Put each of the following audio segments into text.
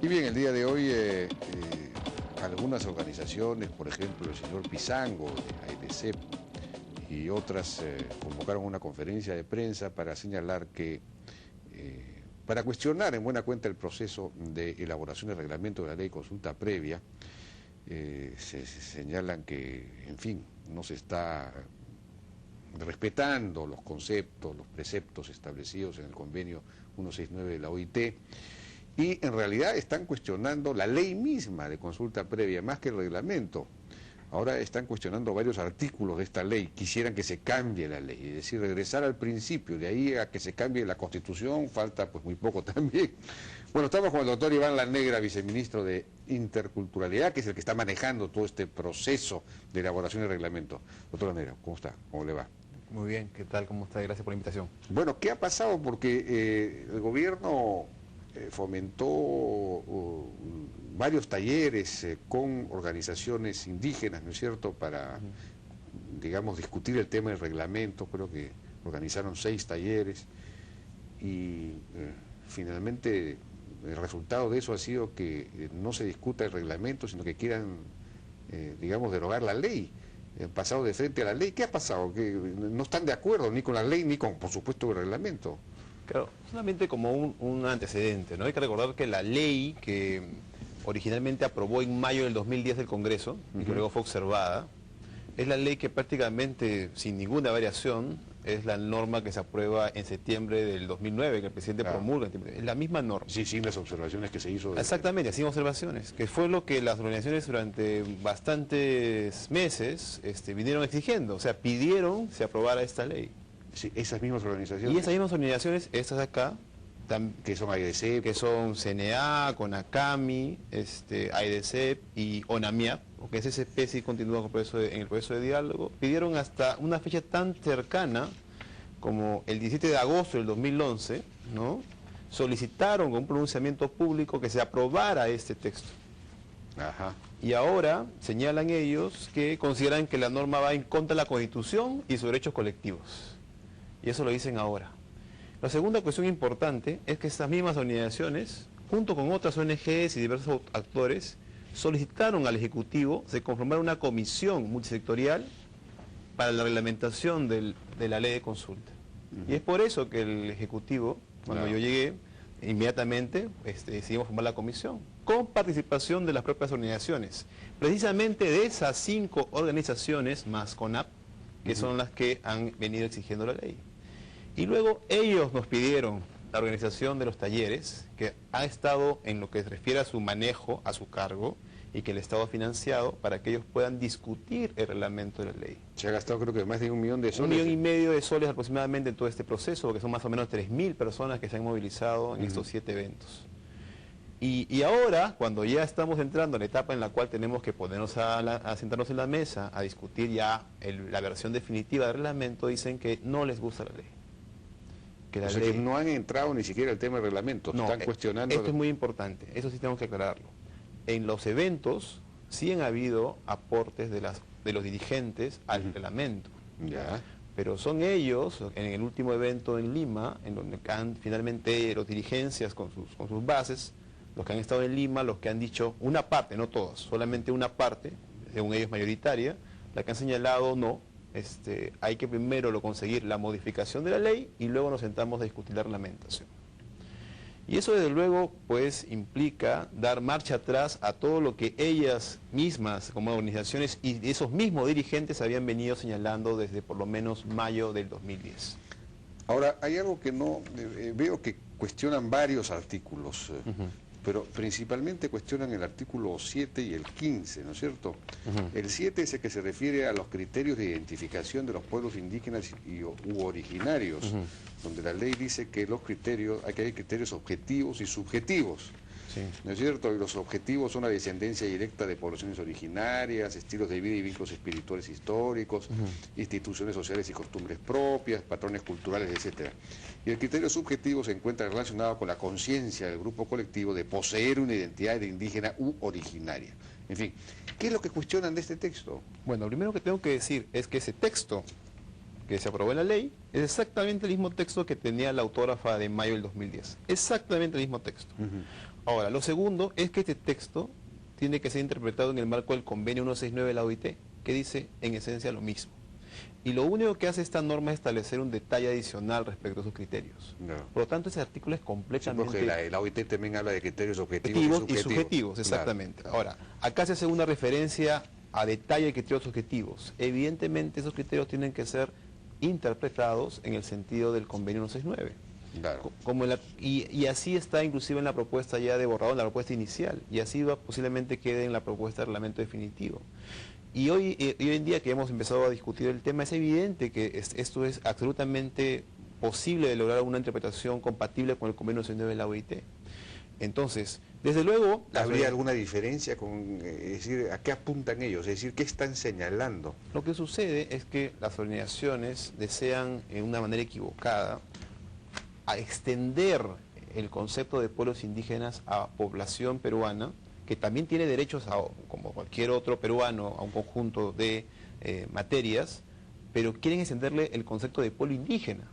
Y bien, el día de hoy algunas organizaciones, por ejemplo el señor Pizango de AIDCEP y otras convocaron una conferencia de prensa para señalar que, para cuestionar en buena cuenta el proceso de elaboración del reglamento de la ley de consulta previa. Se señalan que, en fin, no se está respetando los conceptos, los preceptos establecidos en el convenio 169 de la OIT, y en realidad están cuestionando la ley misma de consulta previa, más que el reglamento. Ahora están cuestionando varios artículos de esta ley, quisieran que se cambie la ley, es decir, regresar al principio, de ahí a que se cambie la Constitución, falta pues muy poco también. Bueno, estamos con el doctor Iván Lanegra, viceministro de Interculturalidad, que es el que está manejando todo este proceso de elaboración del reglamento. Doctor Lanegra, ¿cómo está? ¿Cómo le va? Muy bien, ¿qué tal? ¿Cómo está? Gracias por la invitación. Bueno, ¿qué ha pasado? Porque el gobierno fomentó varios talleres con organizaciones indígenas, ¿no es cierto?, para, digamos, discutir el tema del reglamento. Creo que organizaron 6 talleres y finalmente el resultado de eso ha sido que no se discuta el reglamento, sino que quieran, digamos, derogar la ley. Han pasado de frente a la ley. ¿Qué ha pasado? Que no están de acuerdo ni con la ley ni con, por supuesto, el reglamento. Claro, solamente como un antecedente, ¿no? Hay que recordar que la ley que originalmente aprobó en mayo del 2010 el Congreso, y que luego fue observada, es la ley que prácticamente, sin ninguna variación, es la norma que se aprueba en septiembre del 2009, que el presidente promulga. Es la misma norma. Sí, sin las observaciones que se hizo. Exactamente, sin observaciones, que fue lo que las organizaciones durante bastantes meses vinieron exigiendo, o sea, pidieron se aprobara esta ley. Sí, esas mismas organizaciones. Y esas mismas organizaciones, estas de acá, que son AIDCEP, que son CNA, CONACAMI, AIDCEP y ONAMIAP, porque SSP sí continúa con en el proceso de diálogo, pidieron hasta una fecha tan cercana como el 17 de agosto del 2011, ¿no? Solicitaron con un pronunciamiento público que se aprobara este texto. Ajá. Y ahora señalan ellos que consideran que la norma va en contra de la Constitución y sus derechos colectivos. Y eso lo dicen ahora. La segunda cuestión importante es que estas mismas organizaciones, junto con otras ONGs y diversos actores, solicitaron al Ejecutivo se conformara una comisión multisectorial para la reglamentación de la ley de consulta. Y es por eso que el Ejecutivo, cuando yo llegué, inmediatamente decidimos formar la comisión, con participación de las propias organizaciones. Precisamente de esas 5 organizaciones, más CONAP, que son las que han venido exigiendo la ley. Y luego ellos nos pidieron, la organización de los talleres, que ha estado en lo que se refiere a su manejo, a su cargo, y que el Estado ha financiado para que ellos puedan discutir el reglamento de la ley. Se ha gastado creo que más de $1 millón de soles. $1,5 millones de soles aproximadamente en todo este proceso, que son más o menos 3.000 personas que se han movilizado en estos 7 eventos. Y ahora, cuando ya estamos entrando en la etapa en la cual tenemos que ponernos a sentarnos en la mesa, a discutir ya la versión definitiva del reglamento, dicen que no les gusta la ley. O sea, que no han entrado ni siquiera el tema del reglamento, no, están cuestionando. Esto es muy importante, eso sí tenemos que aclararlo. En los eventos sí han habido aportes de los dirigentes al reglamento. Ya. Pero son ellos, en el último evento en Lima, en donde han finalmente los dirigencias con sus bases, los que han estado en Lima, los que han dicho una parte, no todos, solamente una parte, según ellos mayoritaria, la que han señalado no. Hay que primero conseguir la modificación de la ley y luego nos sentamos a discutir la reglamentación. Y eso desde luego pues implica dar marcha atrás a todo lo que ellas mismas como organizaciones y esos mismos dirigentes habían venido señalando desde por lo menos mayo del 2010. Ahora, hay algo que no veo que cuestionan varios artículos, pero principalmente cuestionan el artículo 7 y el 15, ¿no es cierto? El 7 es el que se refiere a los criterios de identificación de los pueblos indígenas u originarios, donde la ley dice que los criterios, hay que hay criterios objetivos y subjetivos. Sí. ¿No es cierto? Y los objetivos son la descendencia directa de poblaciones originarias, estilos de vida y vínculos espirituales históricos, instituciones sociales y costumbres propias, patrones culturales, etc. Y el criterio subjetivo se encuentra relacionado con la conciencia del grupo colectivo de poseer una identidad de indígena u originaria. En fin, ¿qué es lo que cuestionan de este texto? Bueno, lo primero que tengo que decir es que ese texto que se aprobó en la ley es exactamente el mismo texto que tenía la autógrafa de mayo del 2010. Exactamente el mismo texto. Ahora, lo segundo es que este texto tiene que ser interpretado en el marco del convenio 169 de la OIT, que dice en esencia lo mismo. Y lo único que hace esta norma es establecer un detalle adicional respecto a sus criterios. No. Por lo tanto, ese artículo es completamente... Sí, porque la OIT también habla de criterios objetivos y subjetivos, exactamente. Claro. Ahora, acá se hace una referencia a detalle de criterios objetivos. Evidentemente, esos criterios tienen que ser interpretados en el sentido del convenio 169. Claro. Y así está inclusive en la propuesta ya de borrador, en la propuesta inicial, y así posiblemente quede en la propuesta de reglamento definitivo. Y hoy en día que hemos empezado a discutir el tema, es evidente que esto es absolutamente posible de lograr una interpretación compatible con el convenio 169 de la OIT. Entonces, desde luego... ¿Habría alguna diferencia con, es decir, a qué apuntan ellos? Es decir, ¿qué están señalando? Lo que sucede es que las organizaciones desean, en una manera equivocada, a extender el concepto de pueblos indígenas a población peruana, que también tiene derechos, como cualquier otro peruano, a un conjunto de materias, pero quieren extenderle el concepto de pueblo indígena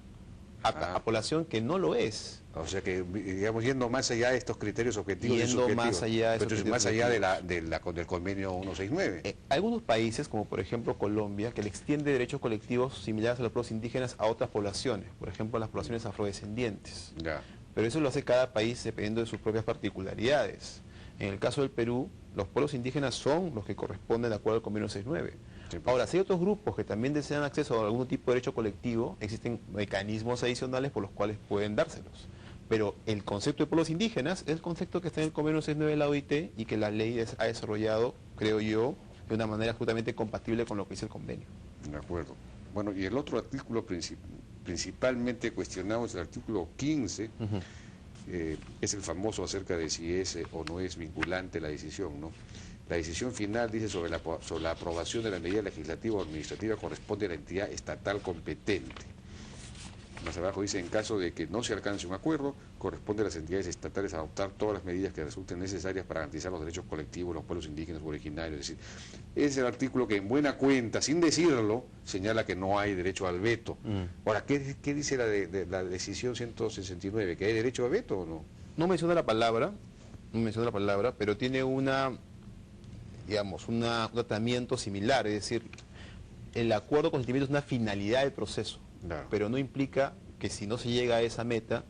a población que no lo es. O sea que, digamos, yendo más allá de estos criterios objetivos y subjetivos. Más allá de pero más allá del convenio 169. Algunos países, como por ejemplo Colombia, que le extiende derechos colectivos similares a los pueblos indígenas a otras poblaciones, por ejemplo a las poblaciones afrodescendientes. Ya. Pero eso lo hace cada país dependiendo de sus propias particularidades. En el caso del Perú, los pueblos indígenas son los que corresponden de acuerdo al convenio 169. Sí, pues. Ahora, si hay otros grupos que también desean acceso a algún tipo de derecho colectivo, existen mecanismos adicionales por los cuales pueden dárselos. Pero el concepto de pueblos indígenas es el concepto que está en el convenio 169 de la OIT y que la ley ha desarrollado, creo yo, de una manera absolutamente compatible con lo que dice el convenio. De acuerdo. Bueno, y el otro artículo principalmente cuestionado es el artículo 15, es el famoso acerca de si es o no es vinculante la decisión, ¿no? La decisión final dice sobre la aprobación de la medida legislativa o administrativa corresponde a la entidad estatal competente. Más abajo dice, en caso de que no se alcance un acuerdo, corresponde a las entidades estatales adoptar todas las medidas que resulten necesarias para garantizar los derechos colectivos de los pueblos indígenas o originarios. Es decir, es el artículo que en buena cuenta, sin decirlo, señala que no hay derecho al veto. Ahora, ¿qué dice la decisión 169? ¿Que hay derecho a veto o no? No menciona la palabra, pero tiene un tratamiento similar, es decir, el acuerdo con consentimiento es una finalidad del proceso. Claro. Pero no implica que si no se llega a esa meta,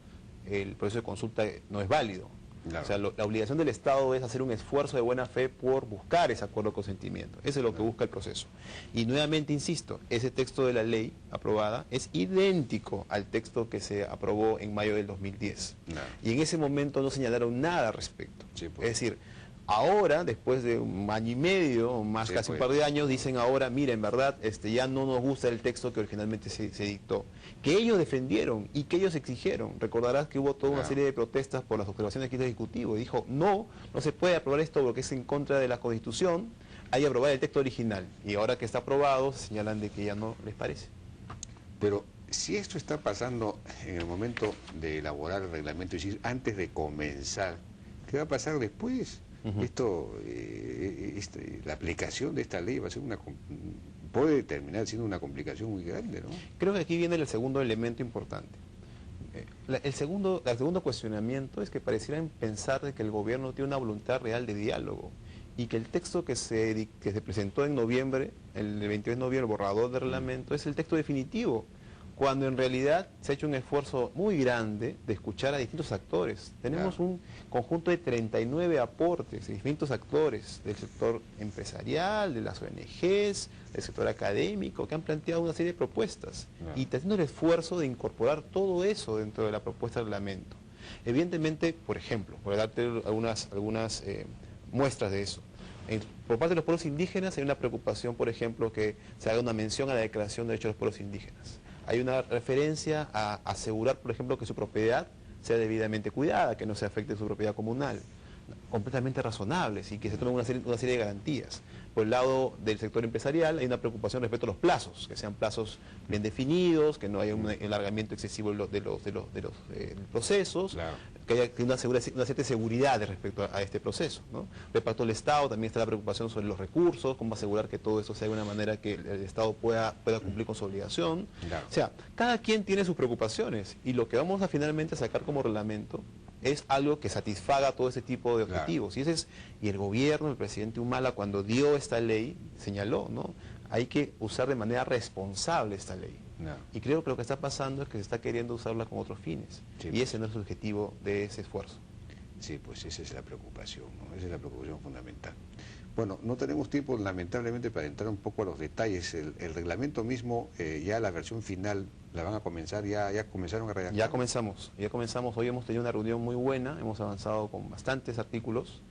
el proceso de consulta no es válido. Claro. O sea, la obligación del Estado es hacer un esfuerzo de buena fe por buscar ese acuerdo de consentimiento. Eso es lo que busca el proceso. Y nuevamente, insisto, ese texto de la ley aprobada es idéntico al texto que se aprobó en mayo del 2010. Claro. Y en ese momento no señalaron nada al respecto. Sí, pues. Es decir, ahora, después de un año y medio, más sí, casi un par de años, dicen ahora, mira, en verdad, ya no nos gusta el texto que originalmente se dictó. Que ellos defendieron y que ellos exigieron. Recordarás que hubo toda una serie de protestas por las observaciones del Ejecutivo. Y dijo, no se puede aprobar esto porque es en contra de la Constitución, hay que aprobar el texto original. Y ahora que está aprobado, señalan de que ya no les parece. Pero si esto está pasando en el momento de elaborar el reglamento, es decir, antes de comenzar, ¿qué va a pasar después? La aplicación de esta ley va a ser puede terminar siendo una complicación muy grande, ¿no? Creo que aquí viene el segundo elemento importante. El segundo cuestionamiento es que parecieran pensar de que el gobierno tiene una voluntad real de diálogo y que el texto que se presentó en noviembre, el 22 de noviembre, el borrador de reglamento, es el texto definitivo, cuando en realidad se ha hecho un esfuerzo muy grande de escuchar a distintos actores. Tenemos un conjunto de 39 aportes de distintos actores del sector empresarial, de las ONGs, del sector académico, que han planteado una serie de propuestas y haciendo el esfuerzo de incorporar todo eso dentro de la propuesta de reglamento. Evidentemente, por ejemplo, voy a darte algunas muestras de eso. Por parte de los pueblos indígenas hay una preocupación, por ejemplo, que se haga una mención a la Declaración de Derechos de los Pueblos Indígenas. Hay una referencia a asegurar, por ejemplo, que su propiedad sea debidamente cuidada, que no se afecte su propiedad comunal. Completamente razonables y que se tomen una serie de garantías. Por el lado del sector empresarial hay una preocupación respecto a los plazos, que sean plazos bien definidos, que no haya un alargamiento excesivo de los procesos, claro, que haya una cierta seguridad respecto a este proceso, ¿no? Respecto al Estado también está la preocupación sobre los recursos, cómo asegurar que todo eso sea de una manera que el Estado pueda cumplir con su obligación. Claro. O sea, cada quien tiene sus preocupaciones y lo que vamos a finalmente sacar como reglamento es algo que satisfaga todo ese tipo de objetivos. Claro. Y el gobierno, el presidente Humala, cuando dio esta ley, señaló, ¿no? Hay que usar de manera responsable esta ley. No. Y creo que lo que está pasando es que se está queriendo usarla con otros fines. Sí, y pues. ese no es el objetivo de ese esfuerzo. Sí, pues esa es la preocupación, ¿no? Esa es la preocupación fundamental. Bueno, no tenemos tiempo, lamentablemente, para entrar un poco a los detalles. El reglamento mismo, ya la versión final, la van a comenzar, ya comenzaron a redactar. Ya comenzamos. Hoy hemos tenido una reunión muy buena, hemos avanzado con bastantes artículos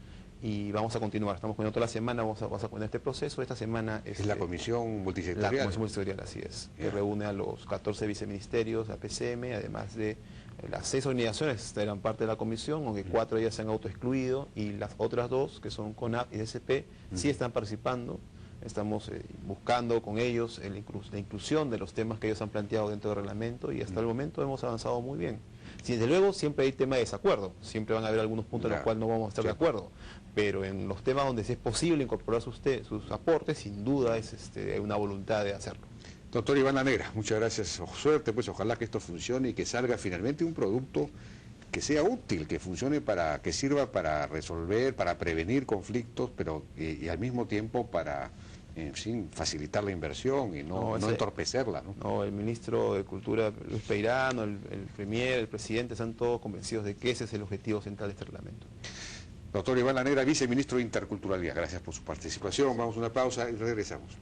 y vamos a continuar. Estamos poniendo toda la semana, vamos a poner este proceso. Esta semana Es la comisión multisectorial. La comisión multisectorial, así es. Que reúne a los 14 viceministerios, a PCM, además de las 6 organizaciones eran parte de la comisión, aunque 4 de ellas se han autoexcluido, y las otras 2, que son CONAP y DSP, sí están participando. Estamos buscando con ellos la inclusión de los temas que ellos han planteado dentro del reglamento, y hasta el momento hemos avanzado muy bien. Sí, desde luego siempre hay tema de desacuerdo, siempre van a haber algunos puntos en los cuales no vamos a estar de acuerdo, pero en los temas donde sí es posible incorporar sus aportes, sin duda hay una voluntad de hacerlo. Doctor Iván La Negra, muchas gracias. Suerte, pues ojalá que esto funcione y que salga finalmente un producto que sea útil, que funcione que sirva para resolver, para prevenir conflictos, pero y al mismo tiempo para, en fin, facilitar la inversión y no entorpecerla, ¿no? No, el ministro de Cultura, Luis Peirano, el premier, el presidente, están todos convencidos de que ese es el objetivo central de este reglamento. Doctor Iván La Negra, viceministro de Interculturalidad, gracias por su participación. Vamos a una pausa y regresamos.